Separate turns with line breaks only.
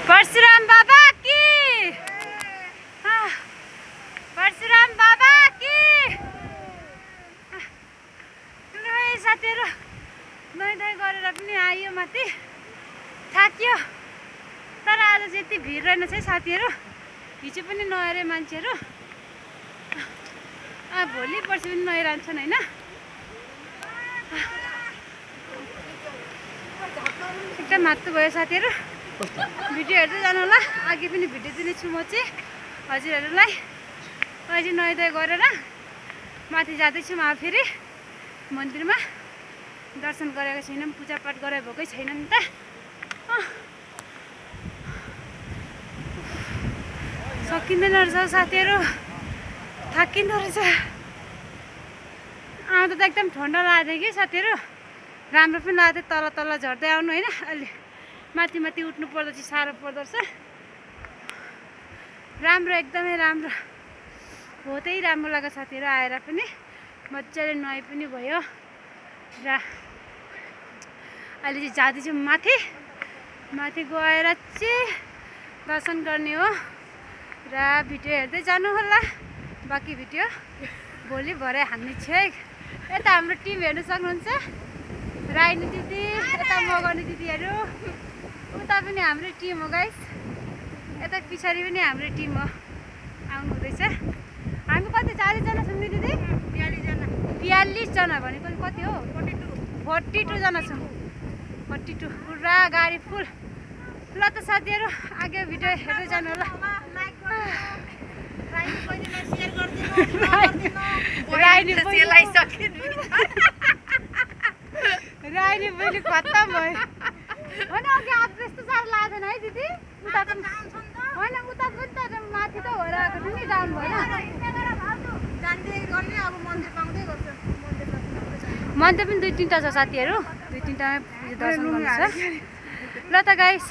परशुराम बाबा की परशुराम बाबा की साथीहरु नुहाइ धुवाइ गरेर पनि आयो माथि थाक्यो तर आज चाहिँ यति भिड रहेनछ है साथीहरु हिजो पनि नआए मान्छेहरु भोलि पर्सि पनि नआइरहन्छन् हैन एकदम मात्तु भयो साथीहरु भिडियो हेर्दै जानु होला अघि पनि भिडियो दिनेछु म चाहिँ हजुरहरुलाई अहिले नुहाइ धुवाइ गरेर माथि जाँदैछु म फेरि मन्दिरमा दर्शन गरेको छैनौं पूजापाठ गरे भएकै छैन नि त सकिँदैन रहेछ साथीहरु थाकिँदो रहेछ आउँदा त एकदम ठन्डा लाग्यो कि साथीहरु राम्रो पनि लाग्यो तल तल झर्दै आउनु हैन अलि माथि माथि उठ्नु पर्दा चाहिँ साह्रो पर्दो रहेछ राम्रो एकदमै राम्रो बहुतै राम्रो लाग्यो साथीहरु आएर पनि मजाले नुहाइ पनि भयो र अहिले चाहिँ जाँदैछु माथि माथि गएर चाहिँ दर्शन गर्ने हो र भिडियो हेर्दै जानु होला बाँकी भिडियो भोलि भरे हान्ने छु है यता हाम्रो टिम हेर्नु सक्नुहुन्छ राइनी दिदी यता मगनी दिदीहरु उता पनि हाम्रो टिम हो गाइस यता पछाडि पनि हाम्रो टिम हो आउनु हुँदैछ हामी कति 40 जना छौं नि दिदी 42 जना भनेको कति हो 42 जना छौं 42 पुरा गाडी फुल ल त साथीहरु आगे भिडियो हेर्दै जानु होला राइनी पनि खत्तम भयो होइन अघि आज त्यस्तो साह्रो लाग्दैन है दिदी उता त होइन उता पनि त माथि त भएर आएको थियो नि डाउन भएन मन्दिर पनि 2-3टा छ साथीहरु 2-3टामै दर्शन गर्नु छ ल त गाइस